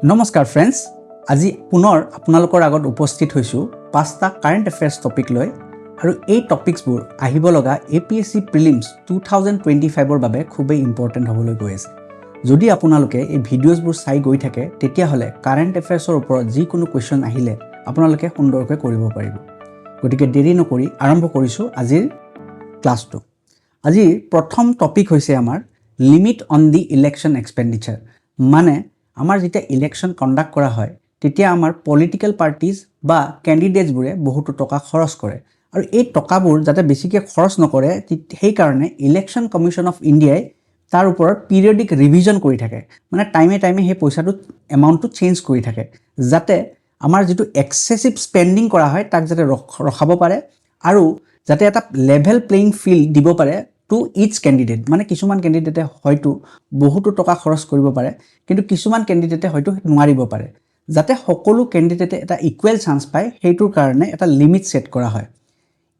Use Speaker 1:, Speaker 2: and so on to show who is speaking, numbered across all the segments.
Speaker 1: নমস্কাৰ ফ্ৰেণ্ডছ, আজি পুনৰ আপোনালোকৰ আগত উপস্থিত হৈছোঁ 5টা কাৰেণ্ট এফেয়াৰ্ছ টপিক লৈ আৰু এই টপিকছবোৰ আহিব লগা APSC প্ৰিলিমছ 2025ৰ বাবে খুবেই ইম্পৰ্টেণ্ট হ'বলৈ গৈ আছে। যদি আপোনালোকে এই ভিডিঅ'ছবোৰ চাই গৈ থাকে তেতিয়াহ'লে কাৰেণ্ট এফেয়াৰ্ছৰ ওপৰত যিকোনো কুৱেশ্যন আহিলে আপোনালোকে সুন্দৰকৈ কৰিব পাৰিব। গতিকে দেৰি নকৰি আৰম্ভ কৰিছোঁ আজিৰ ক্লাছটো। আজিৰ প্ৰথম টপিক হৈছে আমাৰ limit on the election expenditure. মানে আমাৰ যেতিয়া ইলেকশ্যন কণ্ডাক্ট কৰা হয় তেতিয়া আমাৰ পলিটিকেল পাৰ্টিজ বা কেণ্ডিডেটছবোৰে বহুতো টকা খৰচ কৰে আৰু এই টকাবোৰ যাতে বেছিকৈ খৰচ নকৰে সেইকাৰণে ইলেকশ্যন কমিশ্যন অফ ইণ্ডিয়াই তাৰ ওপৰত পিৰিয়ডিক ৰিভিজন কৰি থাকে। মানে টাইমে টাইমে সেই পইচাটো এমাউণ্টটো চেঞ্জ কৰি থাকে যাতে আমাৰ যিটো এক্সেছিভ স্পেণ্ডিং কৰা হয় তাক যাতে ৰখাব পাৰে আৰু যাতে এটা লেভেল প্লেইং ফিল্ড দিব পাৰে টু ইচ কেণ্ডিডেট। মানে কিছুমান কেণ্ডিডেটে হয়তো বহুতো টকা খৰচ কৰিব পাৰে কিন্তু কিছুমান কেণ্ডিডেটে হয়তো নোৱাৰিব পাৰে। যাতে সকলো কেণ্ডিডেটে এটা ইকুৱেল চান্স পায় সেইটোৰ কাৰণে এটা লিমিট ছেট কৰা হয়।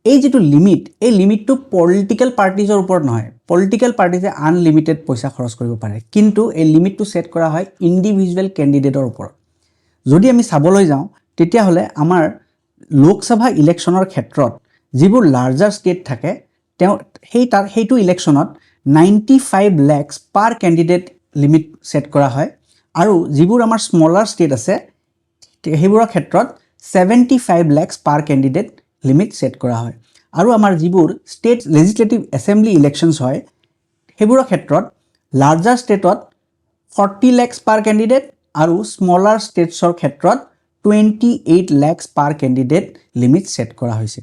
Speaker 1: এই যিটো লিমিট, এই লিমিটটো পলিটিকেল পাৰ্টিজৰ ওপৰত নহয়। পলিটিকেল পাৰ্টিজে আনলিমিটেড পইচা খৰচ কৰিব পাৰে কিন্তু এই লিমিটটো ছেট কৰা হয় ইণ্ডিভিজুৱেল কেণ্ডিডেটৰ ওপৰত। যদি আমি চাবলৈ যাওঁ তেতিয়াহ'লে আমাৰ লোকসভা ইলেকশ্যনৰ ক্ষেত্ৰত যিবোৰ লাৰ্জাৰ ষ্টেট থাকে সেইটো ইলেকশ্যনত 95 lakhs পাৰ কেণ্ডিডেট লিমিট ছেট কৰা হয় আৰু যিবোৰ আমাৰ স্মলাৰ ষ্টেট আছে সেইবোৰৰ ক্ষেত্ৰত 75 lakhs পাৰ কেণ্ডিডেট লিমিট ছেট কৰা হয়। আৰু আমাৰ যিবোৰ ষ্টেট লেজিসলেটিভ এছেম্বলি ইলেকশ্যনছ হয় সেইবোৰৰ ক্ষেত্ৰত লাৰ্জাৰ ষ্টেটত 40 lakhs পাৰ কেণ্ডিডেট আৰু স্মলাৰ ষ্টেটছৰ ক্ষেত্ৰত 28 lakhs পাৰ কেণ্ডিডেট লিমিট ছেট কৰা হৈছে।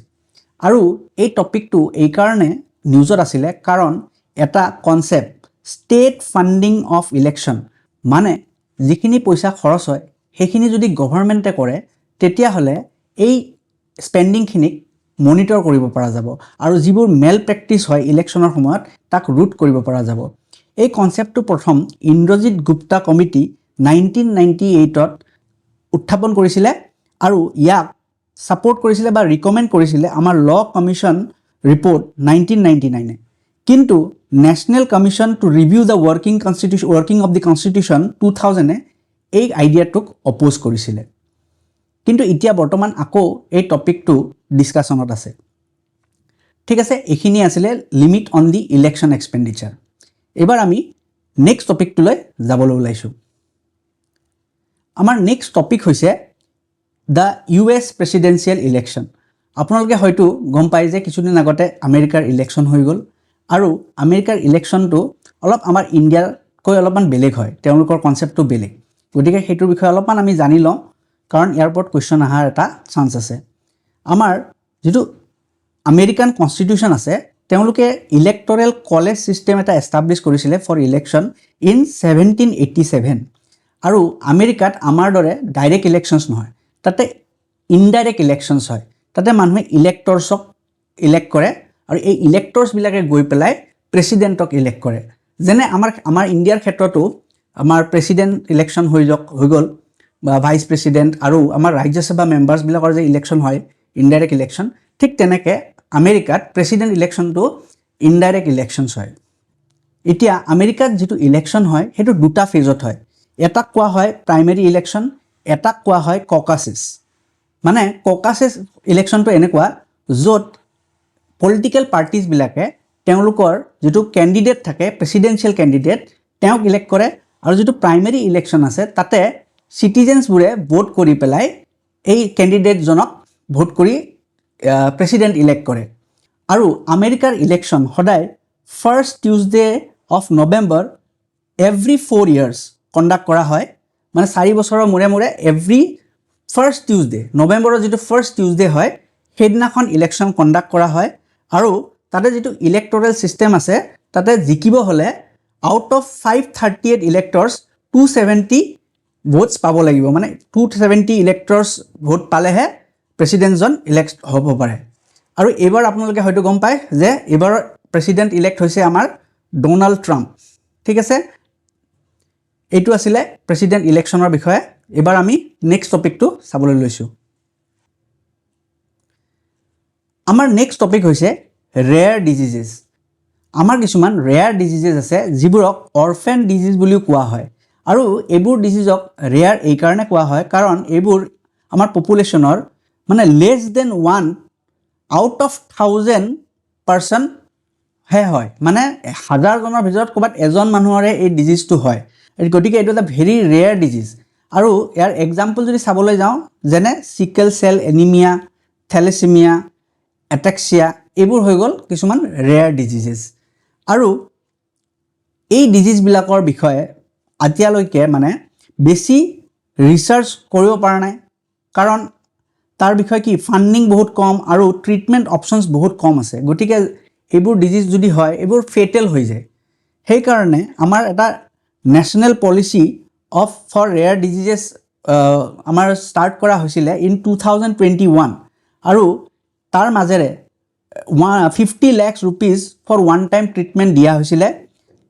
Speaker 1: আৰু এই টপিকটো এইকাৰণে নিউজত আছিলে কাৰণ এটা concept state funding of election, মানে যিখিনি পইচা খৰচ হয় সেইখিনি যদি গভৰ্ণমেণ্টে কৰে তেতিয়াহ'লে এই স্পেণ্ডিংখিনিক মনিটৰ কৰিব পৰা যাব আৰু যিবোৰ মেল প্ৰেক্টিছ হয় ইলেকশ্যনৰ সময়ত তাক ৰুট কৰিব পৰা যাব। এই কনচেপ্টটো প্ৰথম ইন্দ্ৰজিৎ গুপ্তা কমিটি 1998ত উত্থাপন কৰিছিলে আৰু ইয়াক ছাপোৰ্ট কৰিছিলে বা ৰিকমেণ্ড কৰিছিলে আমাৰ ল কমিশ্যন ৰিপৰ্ট 1999। কিন্তু national commission to review the working of the constitution 2000 এই আইডিয়াটোক অপ'জ কৰিছিলে। কিন্তু এতিয়া বৰ্তমান আকৌ এই টপিকটো ডিছকাশ্যনত আছে। ঠিক আছে, এইখিনি আছিলে limit on the election expenditure. এইবাৰ আমি নেক্সট টপিকটোলৈ যাবলৈ ওলাইছোঁ। আমাৰ নেক্সট টপিক হৈছে দ্য US প্ৰেচিডেঞ্চিয়েল ইলেকশ্যন। আপোনালোকে হয়তো গম পায় যে কিছুদিন আগতে আমেৰিকাৰ ইলেকশ্যন হৈ গ'ল আৰু আমেৰিকাৰ ইলেকশ্যনটো অলপ আমাৰ ইণ্ডিয়াতকৈ অলপমান বেলেগ হয়, তেওঁলোকৰ কনচেপ্টটো বেলেগ। গতিকে সেইটোৰ বিষয়ে অলপমান আমি জানি লওঁ কাৰণ ইয়াৰ ওপৰত কুৱেশ্যন অহাৰ এটা চান্স আছে। আমাৰ যিটো আমেৰিকান কনষ্টিটিউশ্যন আছে তেওঁলোকে ইলেক্টৰেল কলেজ ছিষ্টেম এটা এষ্টাব্লিছ কৰিছিলে ফৰ ইলেকশ্যন ইন 1787। আৰু আমেৰিকাত আমাৰ দৰে ডাইৰেক্ট ইলেকশ্যনছ নহয়, তাতে ইনডাইৰেক্ট ইলেকশ্যনছ হয়। তাতে মানুহে ইলেক্টৰ্ছক ইলেক্ট কৰে আৰু এই ইলেক্টৰ্ছবিলাকে গৈ পেলাই প্ৰেচিডেণ্টক ইলেক্ট কৰে। যেনে আমাৰ ইণ্ডিয়াৰ ক্ষেত্ৰতো আমাৰ প্ৰেচিডেণ্ট ইলেকশ্যন হৈ গ'ল বা ভাইচ প্ৰেচিডেণ্ট আৰু আমাৰ ৰাজ্যসভা মেম্বাৰ্ছবিলাকৰ যে ইলেকশ্যন হয় ইনডাইৰেক্ট ইলেকশ্যন, ঠিক তেনেকৈ আমেৰিকাত প্ৰেচিডেণ্ট ইলেকশ্যনটো ইনডাইৰেক্ট ইলেকশ্যনছ হয়। এতিয়া আমেৰিকাত যিটো ইলেকশ্যন হয় সেইটো দুটা ফেজত হয়। এটাক কোৱা হয় প্ৰাইমেৰী ইলেকশ্যন, এটাক কোৱা হয় ককাছেছ। মানে ককাছেছ ইলেকশ্যনটো এনেকুৱা য'ত পলিটিকেল পাৰ্টিজবিলাকে তেওঁলোকৰ যিটো কেণ্ডিডেট থাকে প্ৰেচিডেঞ্চিয়েল কেণ্ডিডেট তেওঁক ইলেক্ট কৰে আৰু যিটো প্ৰাইমেৰী ইলেকশ্যন আছে তাতে চিটিজেন্সবোৰে ভোট কৰি পেলাই এই কেণ্ডিডেটজনক ভোট কৰি প্ৰেচিডেণ্ট ইলেক্ট কৰে। আৰু আমেৰিকাৰ ইলেকশ্যন সদায় first Tuesday of November every 4 years conduct কৰা হয়। মানে 4 বছৰৰ মূৰে মূৰে এভৰি ফাৰ্ষ্ট টিউজডে, নৱেম্বৰৰ যিটো ফাৰ্ষ্ট টিউজডে হয় সেইদিনাখন ইলেকশ্যন কণ্ডাক্ট কৰা হয়। আৰু তাতে যিটো ইলেক্টৰেল ছিষ্টেম আছে তাতে জিকিব হ'লে আউট অফ 538 ইলেক্টৰ্ছ 270 ভোটছ পাব লাগিব। মানে 270 ইলেক্টৰ্ছ ভোট পালেহে প্ৰেচিডেণ্টজন ইলেক্ট হ'ব পাৰে। আৰু এইবাৰ আপোনালোকে হয়তো গম পায় যে এইবাৰ প্ৰেচিডেণ্ট ইলেক্ট হৈছে আমাৰ ডনাল্ড ট্ৰাম্প। ঠিক আছে, এইটো আছিলে প্ৰেচিডেণ্ট ইলেকশ্যনৰ বিষয়ে। এইবাৰ আমি নেক্সট টপিকটো চাবলৈ লৈছোঁ। আমাৰ নেক্সট টপিক হৈছে ৰেয়াৰ ডিজিজেছ। আমাৰ কিছুমান ৰেয়াৰ ডিজিজেছ আছে যিবোৰক অৰফেন ডিজিজ বুলিও কোৱা হয় আৰু এইবোৰ ডিজিজক ৰেয়াৰ এই কাৰণে কোৱা হয় কাৰণ এইবোৰ আমাৰ পপুলেশ্যনৰ মানে less than 1 out of 1000 person হে হয়, মানে 1000জনৰ ভিতৰত ক'ৰবাত এজন মানুহৰে এই ডিজিজটো হয়। গতিকে এইটো এটা ভেৰি ৰেয়াৰ ডিজিজ। আৰু ইয়াৰ এক্সাম্পল যদি চাবলৈ যাওঁ যেনে চিকেল চেল এনিমিয়া, থেলেচিমিয়া, এটেক্সিয়া, এইবোৰ হৈ গ'ল কিছুমান ৰেয়াৰ ডিজিজেছ। আৰু এই ডিজিজবিলাকৰ বিষয়ে এতিয়ালৈকে মানে বেছি ৰিচাৰ্চ কৰিব পৰা নাই কাৰণ তাৰ বিষয়ে কি ফাণ্ডিং বহুত কম আৰু ট্ৰিটমেণ্ট অপশ্যনছ বহুত কম আছে। গতিকে এইবোৰ ডিজিজ যদি হয় এইবোৰ ফেটেল হৈ যায়। সেইকাৰণে আমাৰ এটা national policy for rare diseases আমাৰ ষ্টাৰ্ট কৰা হৈছিলে ইন 2021 আৰু তাৰ মাজেৰে 50 lakh rupees for one time treatment দিয়া হৈছিলে।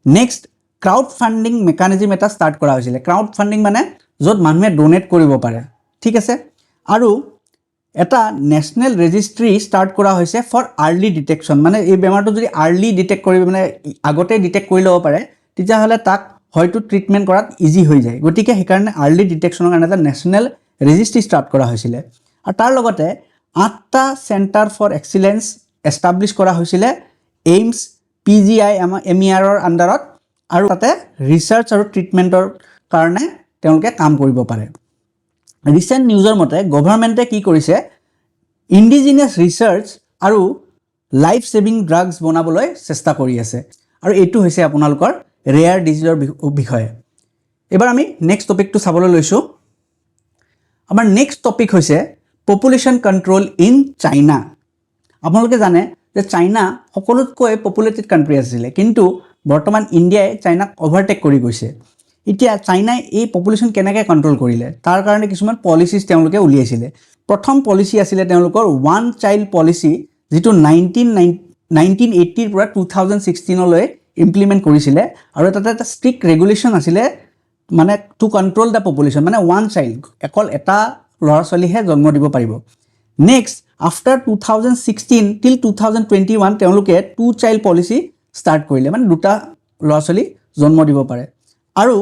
Speaker 1: নেক্সট ক্ৰাউড ফাণ্ডিং মেকানিজিম এটা ষ্টাৰ্ট কৰা হৈছিলে। ক্ৰাউড ফাণ্ডিং মানে য'ত মানুহে ডনেট কৰিব পাৰে, ঠিক আছে। আৰু এটা নেশ্যনেল ৰেজিষ্ট্ৰি ষ্টাৰ্ট কৰা হৈছে ফৰ আৰ্লি ডিটেকশ্যন, মানে এই বেমাৰটো যদি আৰ্লি ডিটেক্ট কৰিব মানে আগতে ডিটেক্ট কৰি ল'ব পাৰে তেতিয়াহ'লে তাক হয়তো ট্ৰিটমেণ্ট কৰাত ইজি হৈ যায়। গতিকে সেইকাৰণে আৰ্লি ডিটেকশ্যনৰ কাৰণে এটা নেশ্যনেল ৰেজিষ্ট্ৰি ষ্টাৰ্ট কৰা হৈছিলে। আৰু তাৰ লগতে 8টা চেণ্টাৰ ফৰ এক্সিলেঞ্চ এষ্টাব্লিছ কৰা হৈছিলে এইমছ PGIMERৰ আণ্ডাৰত, আৰু তাতে ৰিচাৰ্চ আৰু ট্ৰিটমেণ্টৰ কাৰণে তেওঁলোকে কাম কৰিব পাৰে। ৰিচেণ্ট নিউজৰ মতে গভৰ্ণমেণ্টে কি কৰিছে ইণ্ডিজিনিয়াছ ৰিচাৰ্চ আৰু লাইফ ছেভিং ড্ৰাগছ বনাবলৈ চেষ্টা কৰি আছে। আৰু এইটো হৈছে আপোনালোকৰ ৰেয়াৰ ডিজিজৰ বিষয়ে। এবাৰ আমি নেক্সট টপিকটো চাবলৈ লৈছোঁ। আমাৰ নেক্সট টপিক হৈছে পপুলেশ্যন কণ্ট্ৰল ইন চাইনা। আপোনালোকে জানে যে চাইনা সকলোতকৈ পপুলেটেড কাণ্ট্ৰি আছিলে, কিন্তু বৰ্তমান ইণ্ডিয়াই চাইনাক অভাৰটেক কৰি গৈছে। এতিয়া চাইনাই এই পপুলেশ্যন কেনেকৈ কণ্ট্ৰল কৰিলে তাৰ কাৰণে কিছুমান পলিচিছ তেওঁলোকে উলিয়াইছিলে। প্ৰথম পলিচি আছিলে তেওঁলোকৰ ওৱান চাইল্ড পলিচি, যিটো 1980ৰ পৰা 2016লৈ ইমপ্লিমেণ্ট কৰিছিলে। আৰু তাতে এটা ষ্ট্ৰিক্ট ৰেগুলেশ্যন আছিলে মানে টু কণ্ট্ৰল দ্য পপুলেশ্যন, মানে ওৱান চাইল্ড, অকল এটা ল'ৰা ছোৱালীহে জন্ম দিব পাৰিব। নেক্সট আফটাৰ 2016 টিল 2021 তেওঁলোকে 2 চাইল্ড পলিচি ষ্টাৰ্ট কৰিলে, মানে দুটা ল'ৰা ছোৱালী জন্ম দিব পাৰে। আৰু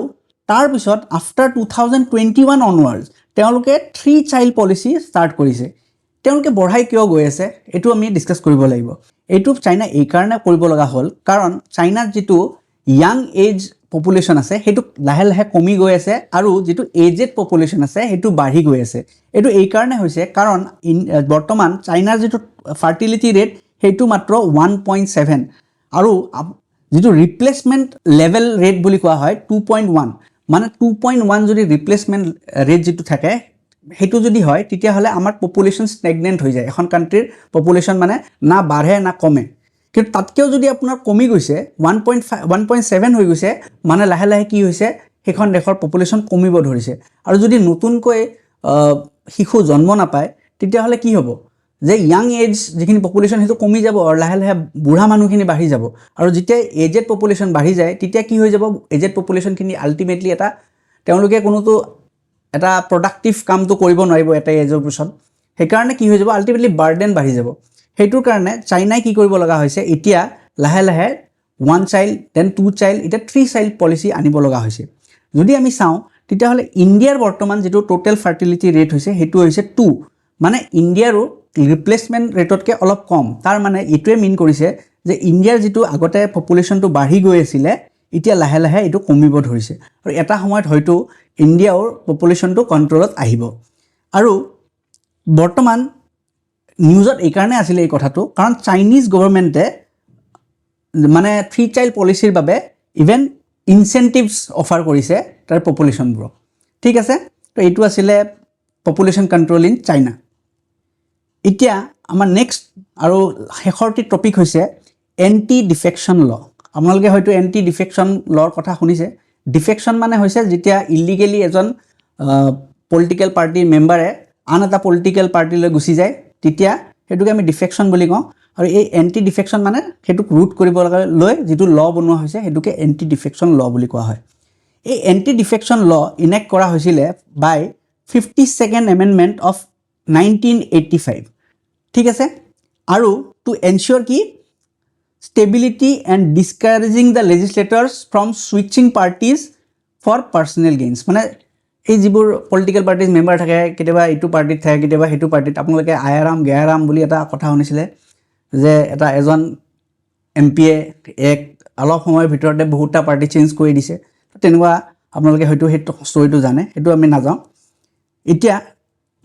Speaker 1: তাৰপিছত আফটাৰ 2021 অনৱাৰ্ডছ তেওঁলোকে 3 চাইল্ড পলিচি ষ্টাৰ্ট কৰিছে। তেওঁলোকে বঢ়াই কিয় গৈ আছে এইটো আমি ডিছকাছ কৰিব লাগিব। এইটো চাইনা এইকাৰণে কৰিব লগা হ'ল কাৰণ চাইনাত যিটো য়াং এজ পপুলেশ্যন আছে সেইটো লাহে লাহে কমি গৈ আছে, আৰু যিটো এজেড পপুলেশ্যন আছে সেইটো বাঢ়ি গৈ আছে। এইটো এইকাৰণে হৈছে কাৰণ বৰ্তমান চাইনাৰ যিটো ফাৰ্টিলিটি ৰেট সেইটো মাত্ৰ 1.7, আৰু যিটো ৰিপ্লেচমেণ্ট লেভেল ৰেট বুলি কোৱা হয় 2.1, মানে 2.1 যদি ৰিপ্লেচমেণ্ট ৰেট যিটো থাকে সেইটো যদি হয় তেতিয়াহ'লে আমাৰ পপুলেশ্যন ষ্টেগনেণ্ট হৈ যায়। এখন কাণ্ট্ৰিৰ পপুলেশ্যন মানে না বাঢ়ে না কমে। কিন্তু তাতকৈও যদি আপোনাৰ কমি গৈছে 1.7 হৈ গৈছে, মানে লাহে লাহে কি হৈছে সেইখন দেশৰ পপুলেশ্যন কমিব ধৰিছে। আৰু যদি নতুনকৈ শিশু জন্ম নাপায় তেতিয়াহ'লে কি হ'ব যে য়াং এজ যিখিনি পপুলেশ্যন সেইটো কমি যাব আৰু লাহে লাহে বুঢ়া মানুহখিনি বাঢ়ি যাব। আৰু যেতিয়া এজেড পপুলেশ্যন বাঢ়ি যায় তেতিয়া কি হৈ যাব এজেড পপুলেশ্যনখিনি আল্টিমেটলি তেওঁলোকে কোনোতো এটা প্ৰডাক্টিভ কামটো কৰিব নোৱাৰিব এটা এজৰ পিছত। সেইকাৰণে কি হৈ যাব আল্টিমেটলি বাৰ্ডেন বাঢ়ি যাব। সেইটোৰ কাৰণে চাইনাই কি কৰিব লগা হৈছে এতিয়া লাহে লাহে 1 চাইল্ড দেন 2 চাইল্ড এতিয়া 3 চাইল্ড পলিচি আনিব লগা হৈছে। যদি আমি চাওঁ তেতিয়াহ'লে ইণ্ডিয়াৰ বৰ্তমান যিটো টোটেল ফাৰ্টিলিটি ৰেট হৈছে সেইটো হৈছে 2, মানে ইণ্ডিয়াৰো ৰিপ্লেচমেণ্ট ৰেটতকৈ অলপ কম। তাৰ মানে এইটোৱে মিন কৰিছে যে ইণ্ডিয়াৰ যিটো আগতে পপুলেশ্যনটো বাঢ়ি গৈ আছিলে এতিয়া লাহে লাহে এইটো কমিব ধৰিছে, আৰু এটা সময়ত হয়তো ইণ্ডিয়াৰ পপুলেশ্যনটো কণ্ট্ৰলত আহিব। আৰু বৰ্তমান নিউজত এইকাৰণে আছিলে এই কথাটো কাৰণ চাইনিজ গভৰ্ণমেণ্টে মানে 3 চাইল্ড পলিচিৰ বাবে ইভেন ইনচেণ্টিভছ অফাৰ কৰিছে তাৰ পপুলেশ্যনবোৰক, ঠিক আছে। তো এইটো আছিলে পপুলেশ্যন কণ্ট্ৰল ইন চাইনা। এতিয়া আমাৰ নেক্সট আৰু শেষৰটি টপিক হৈছে এণ্টি ডিফেকশ্যন ল'। আপোনালোকে হয়তো এণ্টি ডিফেকশ্যন ল'ৰ কথা শুনিছে। ডিফেকশ্যন মানে হৈছে যেতিয়া ইলিগেলি এজন পলিটিকেল পাৰ্টিৰ মেম্বাৰে আন এটা পলিটিকেল পাৰ্টিলৈ গুচি যায় তেতিয়া সেইটোকে আমি ডিফেকশ্যন বুলি কওঁ। আৰু এই এণ্টি ডিফেকশ্যন মানে সেইটোক ৰুট কৰিবলৈ যিটো ল বনোৱা হৈছে সেইটোকে এণ্টি ডিফেকশ্যন ল বুলি কোৱা হয়। এই এণ্টি ডিফেকশ্যন ল ইনেক্ট কৰা হৈছিলে বাই 52nd এমেণ্ডমেণ্ট অফ 1985, ঠিক আছে। আৰু টু এনচিয়ৰ কি stability and discouraging the legislators from switching parties for personal gains মানে এই যিবোৰ পলিটিকেল পাৰ্টিজ মেম্বাৰ থাকে কেতিয়াবা এইটো পাৰ্টিত থাকে কেতিয়াবা সেইটো পাৰ্টিত আপোনালোকে আয়াৰাম গেয়াৰাম বুলি এটা কথা শুনিছিলে যে এজন এমপিয়ে অলপ সময়ৰ ভিতৰতে বহুতটা পাৰ্টি চেঞ্জ কৰি দিছে তেনেকুৱা আপোনালোকে হয়তো সেইটো ষ্টৰিটো জানে সেইটো আমি নাযাওঁ এতিয়া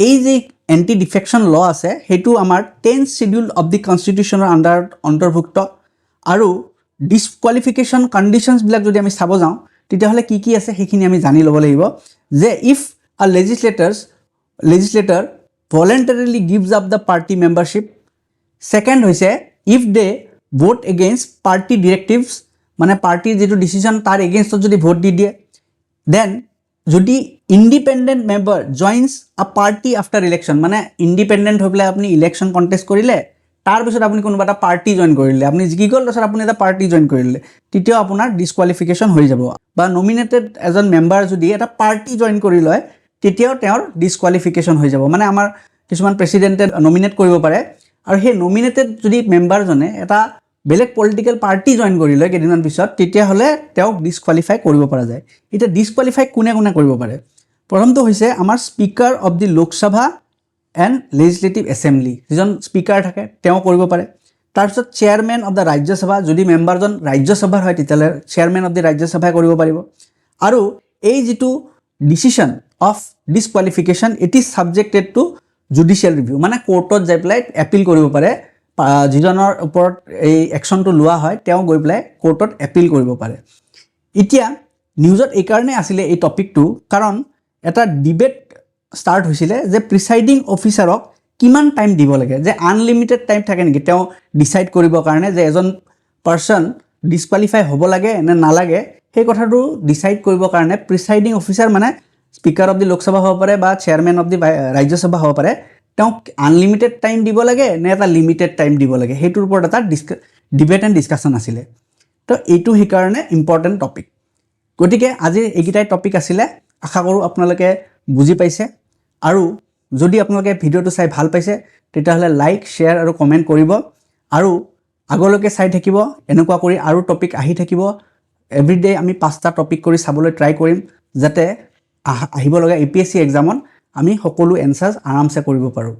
Speaker 1: এই যে এণ্টি ডিফেকশ্যন ল আছে সেইটো আমাৰ 10th শিডিউল অফ দি কনষ্টিটিউশ্যনৰ আণ্ডাৰত অন্তৰ্ভুক্ত আৰু ডিছকুৱালিফিকেশ্যন কণ্ডিশ্যনছবিলাক যদি আমি চাব যাওঁ তেতিয়াহ'লে কি কি আছে সেইখিনি আমি জানি ল'ব লাগিব যে if a legislator voluntarily gives up the party membership second হৈছে if they vote against party directives মানে পাৰ্টিৰ যিটো ডিচিশ্যন তাৰ এগেইনষ্টত যদি ভোট দি দিয়ে দেন যদি ইণ্ডিপেণ্ডেণ্ট মেম্বাৰ জইনছ আ পাৰ্টি আফটাৰ ইলেকশ্যন মানে ইণ্ডিপেণ্ডেণ্ট হৈ পেলাই আপুনি ইলেকশ্যন কণ্টেষ্ট কৰিলে তাৰপিছত আপুনি কোনোবা এটা পাৰ্টি জইন কৰিলে আপুনি জিকি গ'ল তাৰপিছত আপুনি এটা পাৰ্টি জইন কৰিলে তেতিয়াও আপোনাৰ ডিছকুৱালিফিকেশ্যন হৈ যাব বা নমিনেটেড এজন মেম্বাৰ যদি এটা পাৰ্টি জইন কৰি লয় তেতিয়াও তেওঁৰ ডিছকুৱালিফিকেশ্যন হৈ যাব মানে আমাৰ কিছুমান প্ৰেচিডেণ্টে নমিনেট কৰিব পাৰে আৰু সেই নমিনেটেড যদি মেম্বাৰজনে এটা বেলেগ পলিটিকেল পাৰ্টি জইন কৰি লয় কেইদিনমান পিছত তেতিয়াহ'লে তেওঁক ডিছকুৱালিফাই কৰিব পৰা যায় এতিয়া ডিছকুৱালিফাই কোনে কোনে কৰিব পাৰে প্ৰথমটো হৈছে আমাৰ speaker of the Lok Sabha and legislative assembly যিজন স্পীকাৰ থাকে তেওঁ কৰিব পাৰে তাৰপিছত চেয়াৰমেন অফ দ্য ৰাজ্যসভা যদি মেম্বাৰজন ৰাজ্যসভাৰ হয় তেতিয়াহ'লে চেয়াৰমেন অফ দি ৰাজ্যসভাই কৰিব পাৰিব আৰু এই যিটো decision of disqualification it is subjected to judicial review মানে কোৰ্টত যাই পেলাই এপিল কৰিব পাৰে যিজনৰ ওপৰত এই একশ্যনটো লোৱা হয় তেওঁ গৈ পেলাই কোৰ্টত এপিল কৰিব পাৰে এতিয়া নিউজত এইকাৰণে আছিলে এই টপিকটো কাৰণ এটা ডিবেট ষ্টাৰ্ট হৈছিলে যে প্ৰিচাইডিং অফিচাৰক কিমান টাইম দিব লাগে যে আনলিমিটেড টাইম থাকে নেকি তেওঁ ডিচাইড কৰিবৰ কাৰণে যে এজন পাৰ্চন ডিছকুৱালিফাই হ'ব লাগে নে নালাগে সেই কথাটো ডিচাইড কৰিবৰ কাৰণে প্ৰিচাইডিং অফিচাৰ মানে স্পীকাৰ অফ দি লোকসভা হ'ব পাৰে বা চেয়াৰমেন অফ দি ৰাজ্যসভা হ'ব পাৰে তেওঁক আনলিমিটেড টাইম দিব লাগে নে এটা লিমিটেড টাইম দিব লাগে সেইটোৰ ওপৰত এটা ডিবেট এণ্ড ডিছকাশ্যন আছিলে তো এইটো সেইকাৰণে ইম্পৰ্টেণ্ট টপিক গতিকে আজি এইকেইটাই টপিক আছিলে আশা কৰোঁ আপোনালোকে বুজি পাইছে আৰু যদি আপোনালোকে ভিডিঅ'টো চাই ভাল পাইছে তেতিয়াহ'লে লাইক শ্বেয়াৰ আৰু কমেণ্ট কৰিব আৰু আগলৈকে চাই থাকিব এনেকুৱা কৰি আৰু টপিক আহি থাকিব এভৰিডে আমি 5টা টপিক কৰি চাবলৈ ট্ৰাই কৰিম যাতে আহিব লগা APSC এক্সামত আমি সকলো এনচাৰ্ছ আৰামছে কৰিব পাৰোঁ